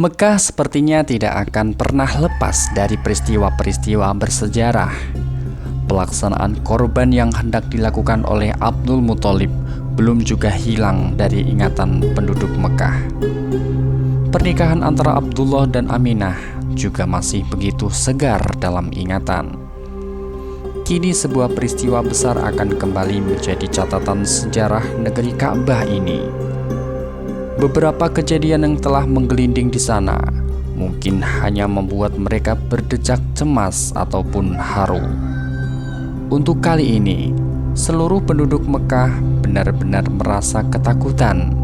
Mekah sepertinya tidak akan pernah lepas dari peristiwa-peristiwa bersejarah. Pelaksanaan korban yang hendak dilakukan oleh Abdul Muthalib belum juga hilang dari ingatan penduduk Mekah. Pernikahan antara Abdullah dan Aminah juga masih begitu segar dalam ingatan. Kini sebuah peristiwa besar akan kembali menjadi catatan sejarah negeri Ka'bah ini. Beberapa kejadian yang telah menggelinding di sana mungkin hanya membuat mereka berdecak cemas ataupun haru. Untuk kali ini, seluruh penduduk Mekah benar-benar merasa ketakutan,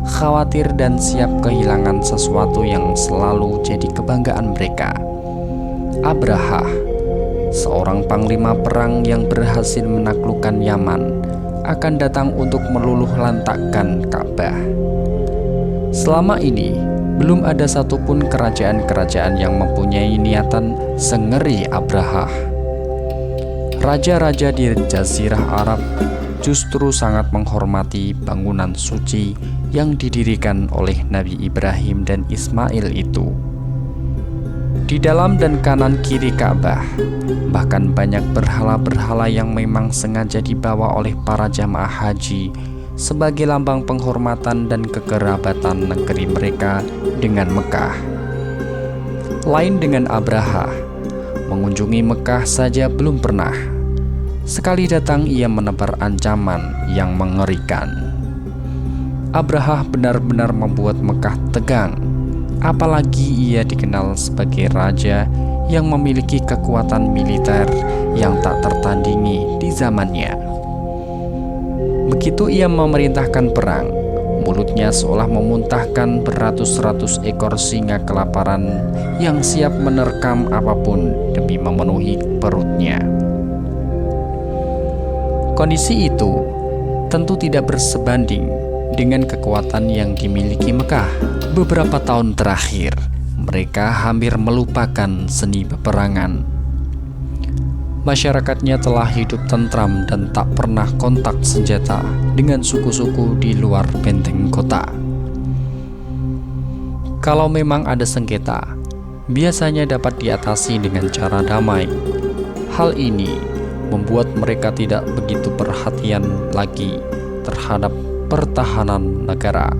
khawatir dan siap kehilangan sesuatu yang selalu jadi kebanggaan mereka. Abrahah, seorang panglima perang yang berhasil menaklukkan Yaman, akan datang untuk meluluh lantakkan Ka'bah. Selama ini, belum ada satupun kerajaan-kerajaan yang mempunyai niatan sengeri Abrahah. Raja-raja di Jazirah Arab justru sangat menghormati bangunan suci yang didirikan oleh Nabi Ibrahim dan Ismail itu. Di dalam dan kanan kiri Ka'bah, bahkan banyak berhala-berhala yang memang sengaja dibawa oleh para jamaah haji sebagai lambang penghormatan dan kekerabatan negeri mereka dengan Mekah. Lain dengan Abrahah, mengunjungi Mekah saja belum pernah. Sekali datang ia menebar ancaman yang mengerikan. Abrahah benar-benar membuat Mekah tegang, apalagi ia dikenal sebagai raja yang memiliki kekuatan militer yang tak tertandingi di zamannya. Begitu ia memerintahkan perang, mulutnya seolah memuntahkan beratus-ratus ekor singa kelaparan yang siap menerkam apapun demi memenuhi perutnya. Kondisi itu tentu tidak bersebanding dengan kekuatan yang dimiliki Mekah. Beberapa tahun terakhir, mereka hampir melupakan seni peperangan. Masyarakatnya telah hidup tentram dan tak pernah kontak senjata dengan suku-suku di luar benteng kota. Kalau memang ada sengketa, biasanya dapat diatasi dengan cara damai. Hal ini membuat mereka tidak begitu perhatian lagi terhadap pertahanan negara.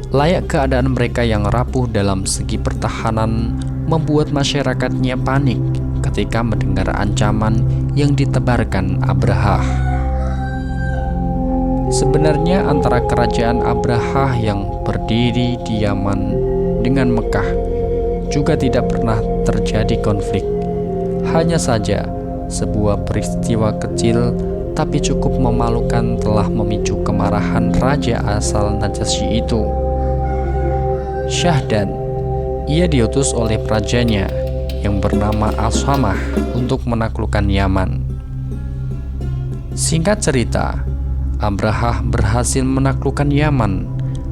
Layak keadaan mereka yang rapuh dalam segi pertahanan membuat masyarakatnya panik ketika mendengar ancaman yang ditebarkan Abrahah. Sebenarnya antara kerajaan Abrahah yang berdiri di Yaman dengan Mekah juga tidak pernah terjadi konflik. Hanya saja sebuah peristiwa kecil tapi cukup memalukan telah memicu kemarahan raja asal Najasyi itu. Syahdan, ia diutus oleh rajanya yang bernama Ashamah untuk menaklukkan Yaman. Singkat cerita, Abrahah berhasil menaklukkan Yaman,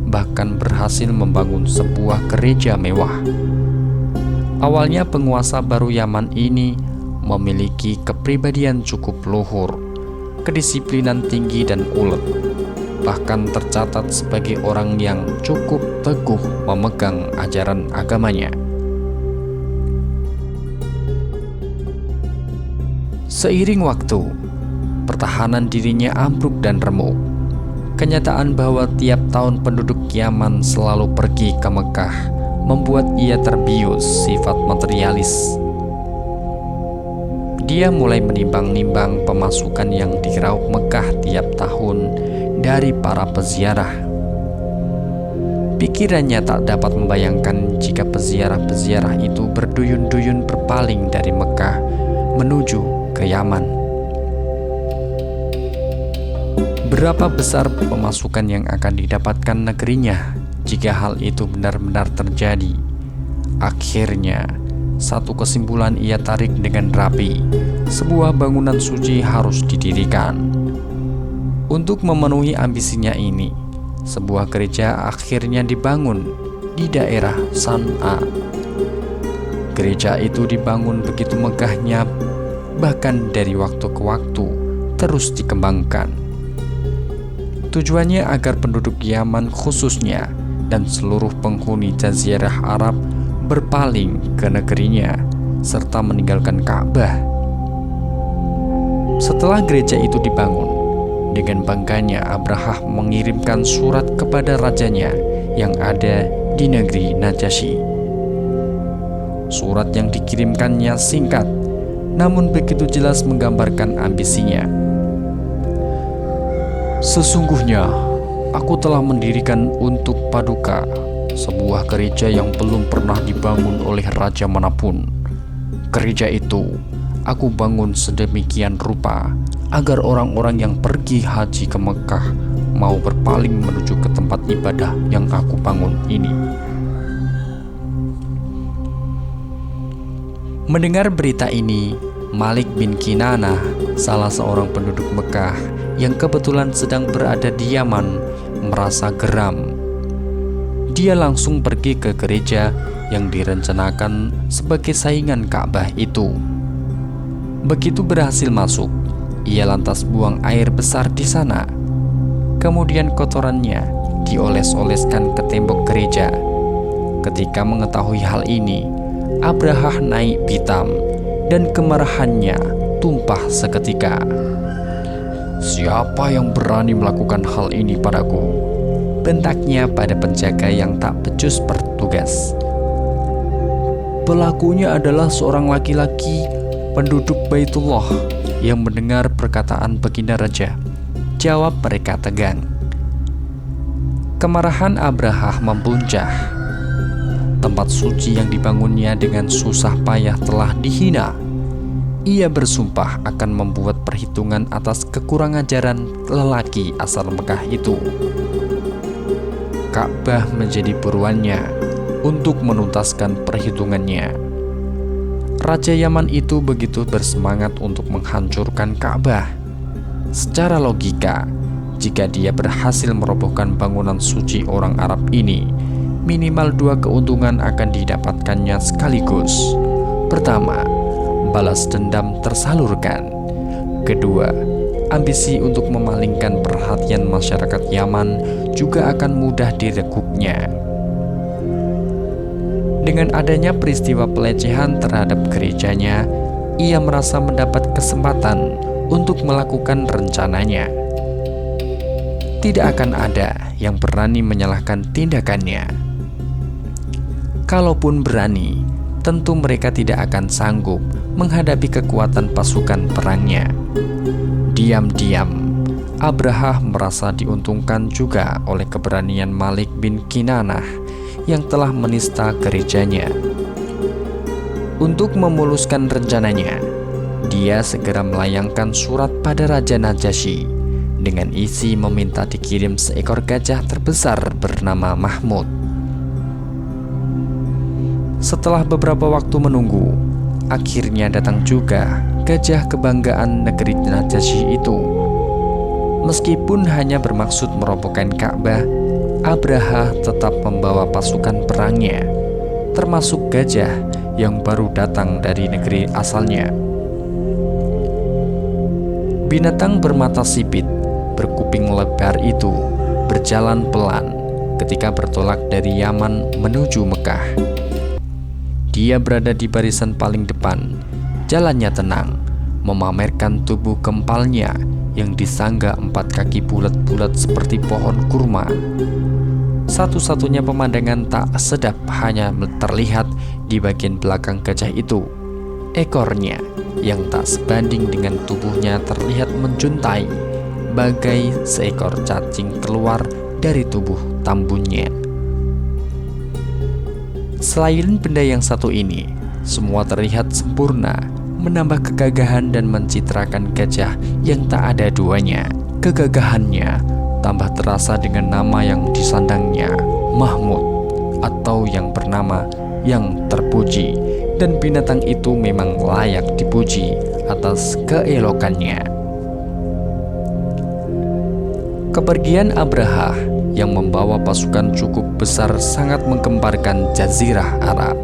bahkan berhasil membangun sebuah gereja mewah. Awalnya penguasa baru Yaman ini memiliki kepribadian cukup luhur, kedisiplinan tinggi dan ulet, bahkan tercatat sebagai orang yang cukup teguh memegang ajaran agamanya. Seiring waktu, pertahanan dirinya ambruk dan remuk. Kenyataan bahwa tiap tahun penduduk Yaman selalu pergi ke Mekah membuat ia terbius sifat materialis. Dia mulai menimbang-nimbang pemasukan yang diraup Mekah tiap tahun dari para peziarah. Pikirannya tak dapat membayangkan jika peziarah-peziarah itu berduyun-duyun berpaling dari Mekah menuju ke Yaman. Berapa besar pemasukan yang akan didapatkan negerinya jika hal itu benar-benar terjadi? Akhirnya, satu kesimpulan ia tarik dengan rapi, sebuah bangunan suci harus didirikan. Untuk memenuhi ambisinya ini, sebuah gereja akhirnya dibangun di daerah San'a. Gereja itu dibangun begitu megahnya, bahkan dari waktu ke waktu terus dikembangkan. Tujuannya agar penduduk Yaman khususnya dan seluruh penghuni Jazirah Arab berpaling ke negerinya serta meninggalkan Ka'bah. Setelah gereja itu dibangun, dengan bangganya Abraha mengirimkan surat kepada rajanya yang ada di negeri Najasyi. Surat yang dikirimkannya singkat, namun begitu jelas menggambarkan ambisinya. Sesungguhnya, aku telah mendirikan untuk Paduka sebuah gereja yang belum pernah dibangun oleh raja manapun. Gereja itu aku bangun sedemikian rupa agar orang-orang yang pergi haji ke Mekah mau berpaling menuju ke tempat ibadah yang aku bangun ini. Mendengar berita ini, Malik bin Kinanah, salah seorang penduduk Mekah yang kebetulan sedang berada di Yaman, merasa geram. Dia langsung pergi ke gereja yang direncanakan sebagai saingan Ka'bah itu. Begitu berhasil masuk, ia lantas buang air besar di sana. Kemudian kotorannya dioles-oleskan ke tembok gereja. Ketika mengetahui hal ini, Abraha naik pitam dan kemarahannya tumpah seketika. "Siapa yang berani melakukan hal ini padaku?" bentaknya pada penjaga yang tak becus bertugas. "Pelakunya adalah seorang laki-laki penduduk Baitullah yang mendengar perkataan baginda raja," jawab mereka tegang. Kemarahan Abraha membuncah. Tempat suci yang dibangunnya dengan susah payah telah dihina. Ia bersumpah akan membuat perhitungan atas kekurangan ajaran lelaki asal Mekah itu. Ka'bah menjadi buruannya untuk menuntaskan perhitungannya. Raja Yaman itu begitu bersemangat untuk menghancurkan Ka'bah. Secara logika, jika dia berhasil merobohkan bangunan suci orang Arab ini, minimal 2 keuntungan akan didapatkannya sekaligus. Pertama, balas dendam tersalurkan. Kedua, ambisi untuk memalingkan perhatian masyarakat Yaman juga akan mudah direkuknya. Dengan adanya peristiwa pelecehan terhadap gerejanya, ia merasa mendapat kesempatan untuk melakukan rencananya. Tidak akan ada yang berani menyalahkan tindakannya. Kalaupun berani, tentu mereka tidak akan sanggup menghadapi kekuatan pasukan perangnya. Diam-diam, Abraha merasa diuntungkan juga oleh keberanian Malik bin Kinanah yang telah menista gerejanya. Untuk memuluskan rencananya, dia segera melayangkan surat pada Raja Najasyi dengan isi meminta dikirim seekor gajah terbesar bernama Mahmud. Setelah beberapa waktu menunggu, akhirnya datang juga gajah kebanggaan negeri Najasyi itu. Meskipun hanya bermaksud merobohkan Ka'bah, Abraha tetap membawa pasukan perangnya, termasuk gajah yang baru datang dari negeri asalnya. Binatang bermata sipit, berkuping lebar itu berjalan pelan ketika bertolak dari Yaman menuju Mekah. Dia berada di barisan paling depan, jalannya tenang, memamerkan tubuh kempalnya yang disangga 4 kaki bulat-bulat seperti pohon kurma. Satu-satunya pemandangan tak sedap hanya terlihat di bagian belakang gajah itu. Ekornya yang tak sebanding dengan tubuhnya terlihat menjuntai, bagai seekor cacing keluar dari tubuh tambunnya. Selain benda yang satu ini, semua terlihat sempurna, menambah kegagahan dan mencitrakan gajah yang tak ada duanya. Kegagahannya tambah terasa dengan nama yang disandangnya, Mahmud, atau yang bernama yang terpuji, dan binatang itu memang layak dipuji atas keelokannya. Kepergian Abraha yang membawa pasukan cukup besar sangat menggemparkan Jazirah Arab.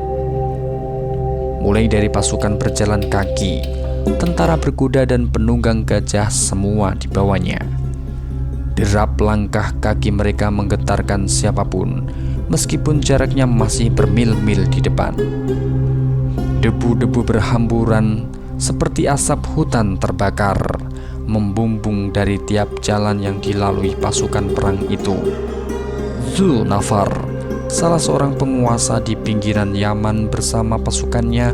Mulai dari pasukan berjalan kaki, tentara berkuda dan penunggang gajah semua dibawanya. Derap langkah kaki mereka menggetarkan siapapun, meskipun jaraknya masih bermil-mil di depan. Debu-debu berhamburan seperti asap hutan terbakar, membumbung dari tiap jalan yang dilalui pasukan perang itu. Dzulnafar, salah seorang penguasa di pinggiran Yaman bersama pasukannya,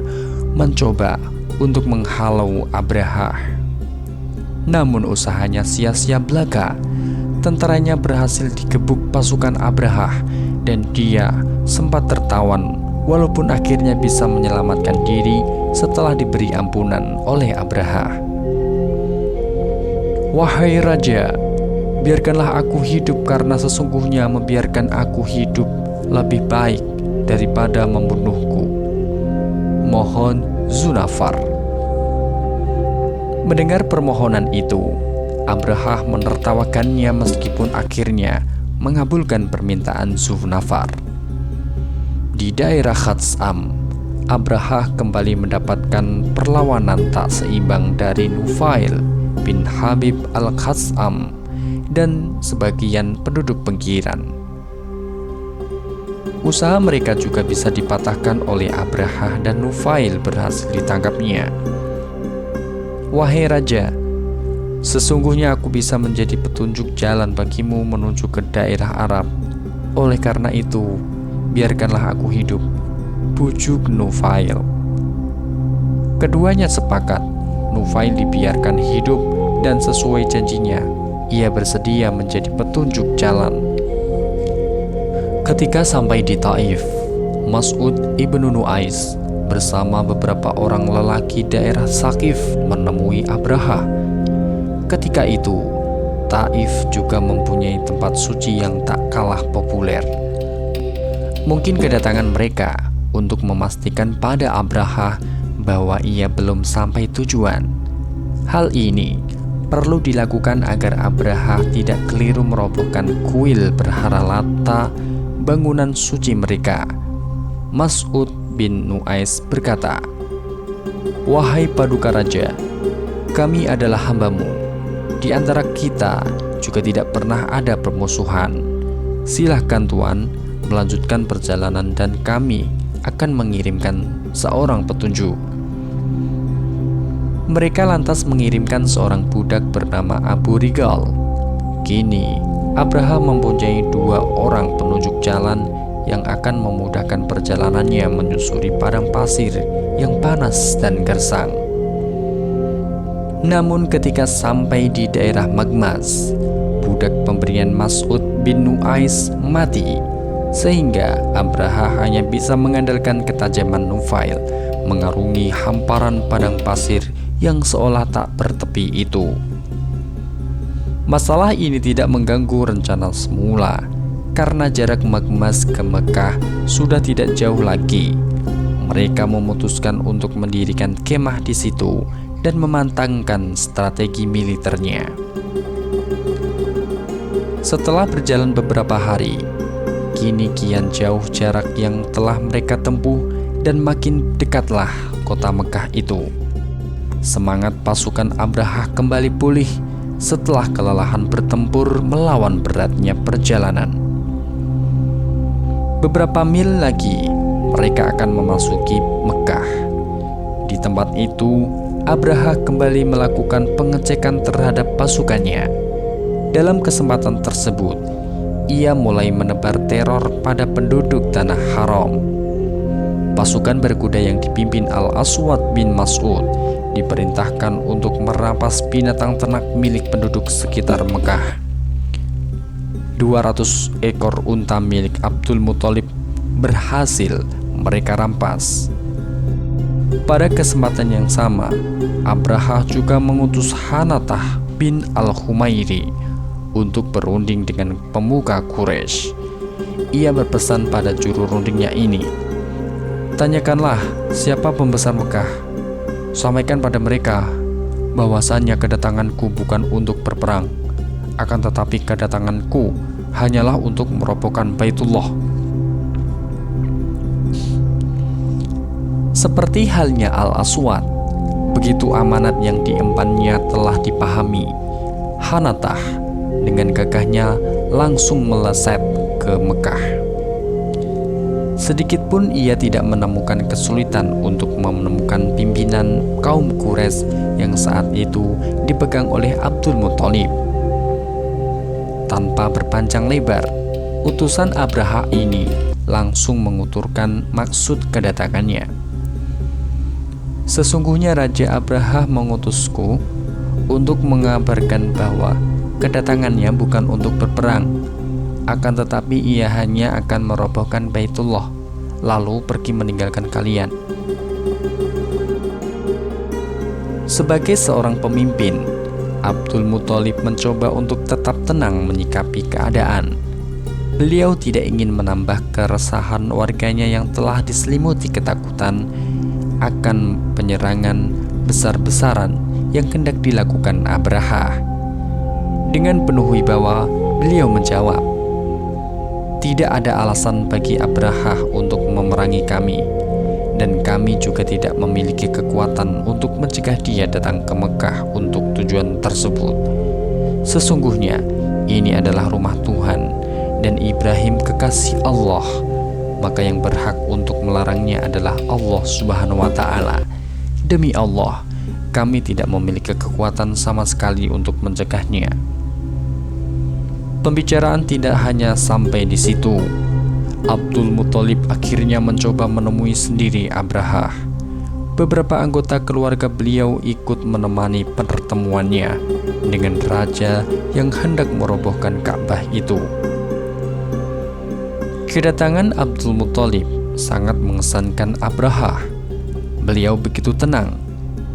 mencoba untuk menghalau Abraha. Namun usahanya sia-sia belaka. Tentaranya berhasil digebuk pasukan Abraha dan dia sempat tertawan, walaupun akhirnya bisa menyelamatkan diri setelah diberi ampunan oleh Abraha. Wahai raja, biarkanlah aku hidup, karena sesungguhnya membiarkan aku hidup lebih baik daripada membunuhku. Mohon Dzulnafar. Mendengar permohonan itu, Abraha menertawakannya meskipun akhirnya mengabulkan permintaan Dzulnafar. Di daerah Khatsam, Abraha kembali mendapatkan perlawanan tak seimbang dari Nufail bin Habib al-Khatsam dan sebagian penduduk pinggiran. Usaha mereka juga bisa dipatahkan oleh Abraha dan Nufail berhasil ditangkapnya. Wahai raja, sesungguhnya aku bisa menjadi petunjuk jalan bagimu menuju ke daerah Arab. Oleh karena itu, biarkanlah aku hidup, bujuk Nufail. Keduanya sepakat. Nufail dibiarkan hidup dan sesuai janjinya, ia bersedia menjadi petunjuk jalan. Ketika sampai di Taif, Mas'ud ibnu Nu'ais bersama beberapa orang lelaki daerah Saqif menemui Abraha. Ketika itu, Taif juga mempunyai tempat suci yang tak kalah populer. Mungkin kedatangan mereka untuk memastikan pada Abraha bahwa ia belum sampai tujuan. Hal ini perlu dilakukan agar Abraha tidak keliru merobohkan kuil berhala Lata, bangunan suci mereka. Mas'ud bin Nu'ais berkata, "Wahai paduka raja, kami adalah hambamu. Di antara kita juga tidak pernah ada permusuhan. Silahkan Tuan melanjutkan perjalanan dan kami akan mengirimkan seorang petunjuk." Mereka lantas mengirimkan seorang budak bernama Abu Rigal. Kini Abraha mempunyai 2 orang penunjuk jalan yang akan memudahkan perjalanannya menyusuri padang pasir yang panas dan gersang. Namun ketika sampai di daerah Magmas, budak pemberian Mas'ud bin Nu'ais mati, sehingga Abraha hanya bisa mengandalkan ketajaman Nufail mengarungi hamparan padang pasir yang seolah tak bertepi itu. Masalah ini tidak mengganggu rencana semula, karena jarak Magmas ke Mekah sudah tidak jauh lagi. Mereka memutuskan untuk mendirikan kemah di situ dan memantangkan strategi militernya. Setelah berjalan beberapa hari, kini kian jauh jarak yang telah mereka tempuh dan makin dekatlah kota Mekah itu. Semangat pasukan Abraha kembali pulih setelah kelelahan bertempur melawan beratnya perjalanan. Beberapa mil lagi, mereka akan memasuki Mekah. Di tempat itu, Abraha kembali melakukan pengecekan terhadap pasukannya. Dalam kesempatan tersebut, ia mulai menebar teror pada penduduk tanah haram. Pasukan berkuda yang dipimpin Al-Aswad bin Mas'ud diperintahkan untuk merampas binatang ternak milik penduduk sekitar Mekah. 200 ekor unta milik Abdul Muthalib berhasil mereka rampas. Pada kesempatan yang sama, Abraha juga mengutus Hanatah bin Al-Humairi untuk berunding dengan pemuka Quraisy. Ia berpesan pada juru rundingnya ini, "Tanyakanlah siapa pembesar Mekah. Sampaikan pada mereka bahwasannya kedatanganku bukan untuk berperang, akan tetapi kedatanganku hanyalah untuk merobohkan Baitullah." Seperti halnya Al-Aswad, begitu amanat yang diembannya telah dipahami, Hanatah dengan gagahnya langsung meleset ke Mekah. Sedikit pun ia tidak menemukan kesulitan untuk menemukan pimpinan kaum Quraisy yang saat itu dipegang oleh Abdul Muthalib. Tanpa berpanjang lebar, utusan Abraha ini langsung menguturkan maksud kedatangannya. Sesungguhnya Raja Abraha mengutusku untuk mengabarkan bahwa kedatangannya bukan untuk berperang, akan tetapi ia hanya akan merobohkan Baitullah, lalu pergi meninggalkan kalian. Sebagai seorang pemimpin, Abdul Muthalib mencoba untuk tetap tenang menyikapi keadaan. Beliau tidak ingin menambah keresahan warganya yang telah diselimuti ketakutan akan penyerangan besar-besaran yang hendak dilakukan Abraha. Dengan penuh wibawa, beliau menjawab, "Tidak ada alasan bagi Abraha untuk memerangi kami, dan kami juga tidak memiliki kekuatan untuk mencegah dia datang ke Mekah untuk tujuan tersebut. Sesungguhnya ini adalah rumah Tuhan, dan Ibrahim kekasih Allah, maka yang berhak untuk melarangnya adalah Allah Subhanahu wa Ta'ala. Demi Allah, kami tidak memiliki kekuatan sama sekali untuk mencegahnya." Pembicaraan tidak hanya sampai di situ. Abdul Muthalib akhirnya mencoba menemui sendiri Abraha. Beberapa anggota keluarga beliau ikut menemani pertemuannya dengan raja yang hendak merobohkan Ka'bah itu. Kedatangan Abdul Muthalib sangat mengesankan Abraha. Beliau begitu tenang,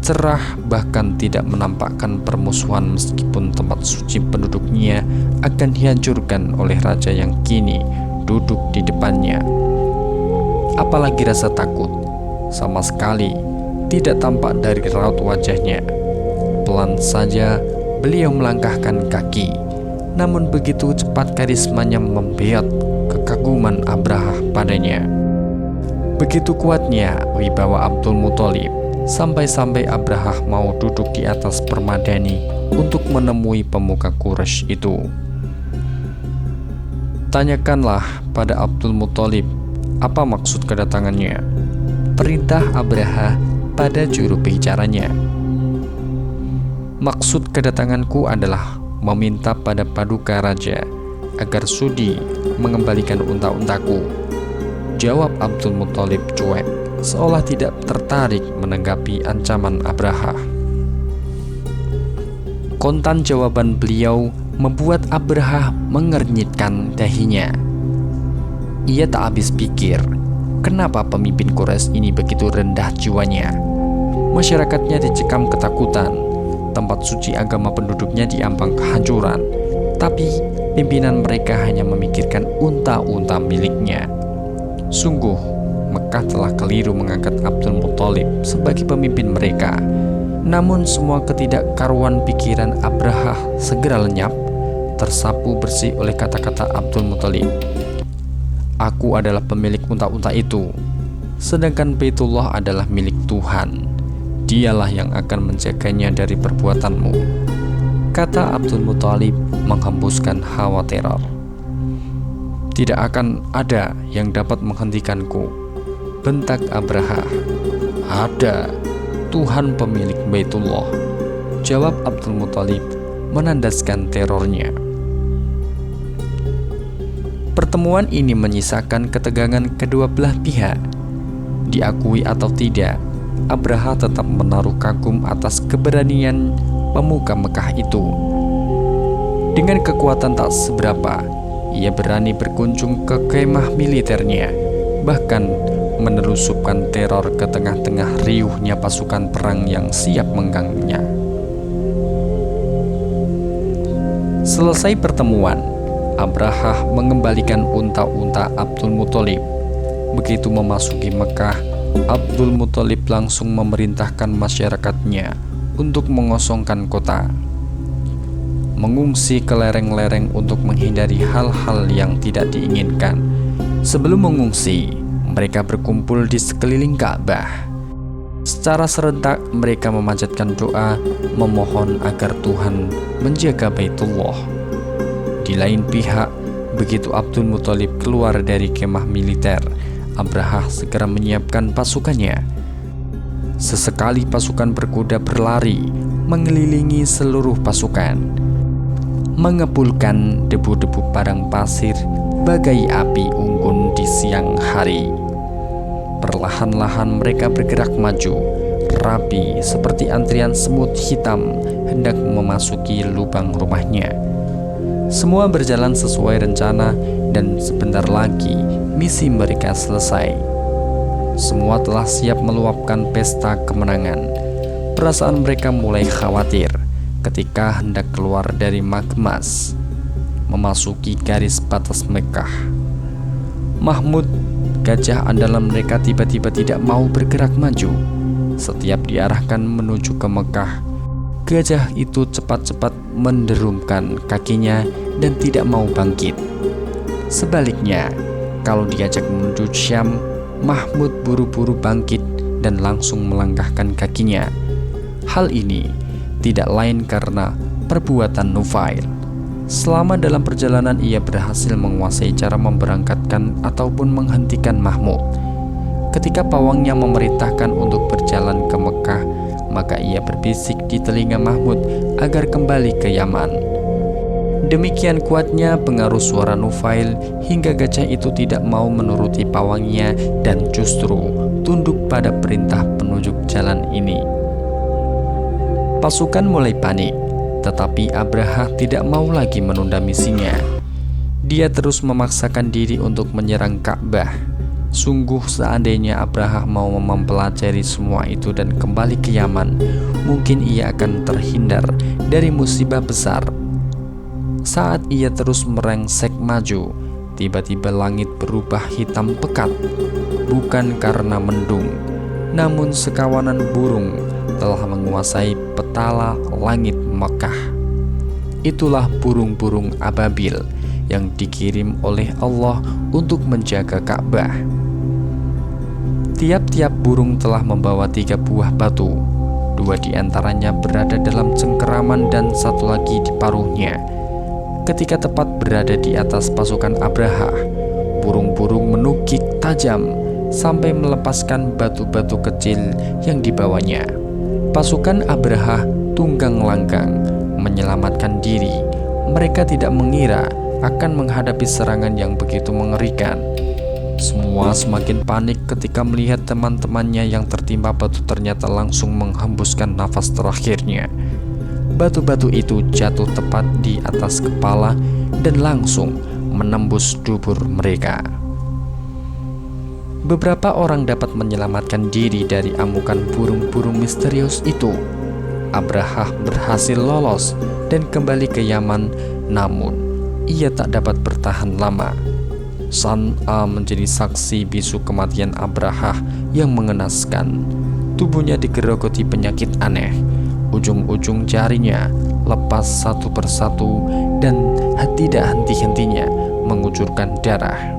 cerah, bahkan tidak menampakkan permusuhan meskipun tempat suci penduduknya akan dihancurkan oleh raja yang kini duduk di depannya. Apalagi rasa takut, sama sekali tidak tampak dari raut wajahnya. Pelan saja beliau melangkahkan kaki, namun begitu cepat karismanya membeot kekaguman Abraha padanya. Begitu kuatnya wibawa Abdul Muthalib, sampai-sampai Abraha mau duduk di atas permadani untuk menemui pemuka Quraisy itu. Tanyakanlah pada Abdul Muthalib apa maksud kedatangannya, perintah Abraha pada juru bicaranya. "Maksud kedatanganku adalah meminta pada paduka raja agar sudi mengembalikan unta-untaku," jawab Abdul Muthalib cuek, seolah tidak tertarik menanggapi ancaman Abraha. Kontan jawaban beliau membuat Abraha mengernyitkan dahinya. Ia tak habis pikir, kenapa pemimpin Quraisy ini begitu rendah jiwanya. Masyarakatnya dicekam ketakutan, tempat suci agama penduduknya diambang kehancuran, tapi pimpinan mereka hanya memikirkan unta-unta miliknya. Sungguh, Mekah telah keliru mengangkat Abdul Muthalib sebagai pemimpin mereka. Namun semua ketidakkaruan pikiran Abraha segera lenyap, tersapu bersih oleh kata-kata Abdul Muthalib. "Aku adalah pemilik unta-unta itu, sedangkan Baitullah adalah milik Tuhan. Dialah yang akan menjaganya dari perbuatanmu," kata Abdul Muthalib menghembuskan hawa teror. "Tidak akan ada yang dapat menghentikanku," bentak Abraha. "Ada, Tuhan pemilik Baitullah," jawab Abdul Muthalib menandaskan terornya. Pertemuan ini menyisakan ketegangan kedua belah pihak. Diakui atau tidak, Abraha tetap menaruh kagum atas keberanian pemuka Mekah itu. Dengan kekuatan tak seberapa, ia berani berkunjung ke kemah militernya, bahkan menelusupkan teror ke tengah-tengah riuhnya pasukan perang yang siap mengganggunya. Selesai pertemuan, Abraha mengembalikan unta-unta Abdul Muthalib. Begitu memasuki Mekah, Abdul Muthalib langsung memerintahkan masyarakatnya untuk mengosongkan kota, mengungsi ke lereng-lereng untuk menghindari hal-hal yang tidak diinginkan. Sebelum mengungsi, mereka berkumpul di sekeliling Ka'bah. Secara serentak mereka memanjatkan doa, memohon agar Tuhan menjaga Baitullah. Di lain pihak, begitu Abdul Muthalib keluar dari kemah militer, Abraha segera menyiapkan pasukannya. Sesekali pasukan berkuda berlari mengelilingi seluruh pasukan, mengepulkan debu-debu padang pasir bagai api unggun di siang hari. Perlahan-lahan mereka bergerak maju, rapi seperti antrian semut hitam hendak memasuki lubang rumahnya. Semua berjalan sesuai rencana dan sebentar lagi misi mereka selesai. Semua telah siap meluapkan pesta kemenangan. Perasaan mereka mulai khawatir ketika hendak keluar dari Makmas, memasuki garis batas Mekah. Mahmud, gajah andalan mereka, tiba-tiba tidak mau bergerak maju. Setiap diarahkan menuju ke Mekah, gajah itu cepat-cepat menderumkan kakinya dan tidak mau bangkit. Sebaliknya, kalau diajak menuju Syam, Mahmud buru-buru bangkit dan langsung melangkahkan kakinya. Hal ini tidak lain karena perbuatan Nufail. Selama dalam perjalanan ia berhasil menguasai cara memberangkatkan ataupun menghentikan Mahmud. Ketika pawangnya memerintahkan untuk berjalan ke Mekah, maka ia berbisik di telinga Mahmud agar kembali ke Yaman. Demikian kuatnya pengaruh suara Nufail hingga gajah itu tidak mau menuruti pawangnya dan justru tunduk pada perintah penunjuk jalan ini. Pasukan mulai panik, tetapi Abraha tidak mau lagi menunda misinya. Dia terus memaksakan diri untuk menyerang Ka'bah. Sungguh seandainya Abraha mau mempelajari semua itu dan kembali ke Yaman, mungkin ia akan terhindar dari musibah besar. Saat ia terus merengsek maju, tiba-tiba langit berubah hitam pekat. Bukan karena mendung, namun sekawanan burung telah menguasai petala langit Mekah. Itulah burung-burung ababil yang dikirim oleh Allah untuk menjaga Ka'bah. Tiap-tiap burung telah membawa 3 buah batu. 2 diantaranya berada dalam cengkeraman dan 1 lagi di paruhnya. Ketika tepat berada di atas pasukan Abraha, burung-burung menukik tajam sampai melepaskan batu-batu kecil yang dibawanya. Pasukan Abraha tunggang langgang menyelamatkan diri. Mereka tidak mengira akan menghadapi serangan yang begitu mengerikan. Semua semakin panik ketika melihat teman-temannya yang tertimpa batu ternyata langsung menghembuskan nafas terakhirnya. Batu-batu itu jatuh tepat di atas kepala dan langsung menembus dubur mereka. Beberapa orang dapat menyelamatkan diri dari amukan burung-burung misterius itu. Abraha berhasil lolos dan kembali ke Yaman, namun ia tak dapat bertahan lama. San'a menjadi saksi bisu kematian Abraha yang mengenaskan. Tubuhnya digerogoti penyakit aneh. Ujung-ujung jarinya lepas satu persatu dan tidak henti-hentinya mengucurkan darah.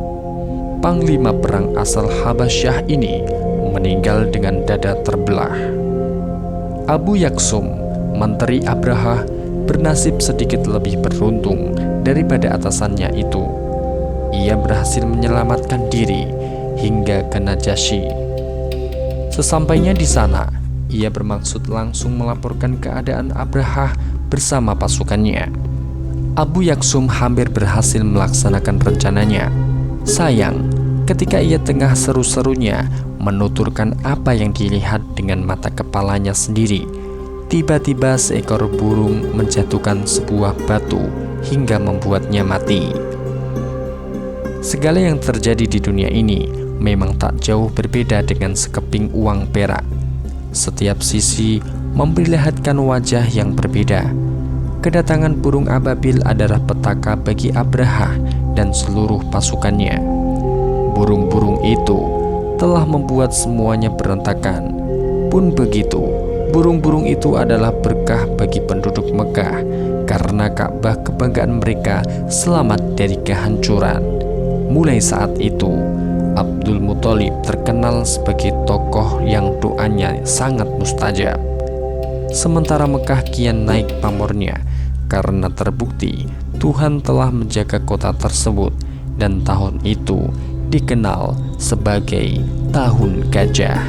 Panglima perang asal Habasyah ini meninggal dengan dada terbelah. Abu Yaksum, menteri Abraha, bernasib sedikit lebih beruntung daripada atasannya itu. Ia berhasil menyelamatkan diri hingga ke Najasyi. Sesampainya di sana, ia bermaksud langsung melaporkan keadaan Abraha bersama pasukannya. Abu Yaksum hampir berhasil melaksanakan rencananya. Sayang, ketika ia tengah seru-serunya menuturkan apa yang dilihat dengan mata kepalanya sendiri, tiba-tiba seekor burung menjatuhkan sebuah batu hingga membuatnya mati. Segala yang terjadi di dunia ini memang tak jauh berbeda dengan sekeping uang perak. Setiap sisi memperlihatkan wajah yang berbeda. Kedatangan burung ababil adalah petaka bagi Abraha dan seluruh pasukannya. Burung-burung itu telah membuat semuanya berantakan. Pun begitu, burung-burung itu adalah berkah bagi penduduk Mekah karena Ka'bah kebanggaan mereka selamat dari kehancuran. Mulai saat itu, Abdul Muthalib terkenal sebagai tokoh yang doanya sangat mustajab. Sementara Mekah kian naik pamornya karena terbukti Tuhan telah menjaga kota tersebut, dan tahun itu dikenal sebagai Tahun Gajah.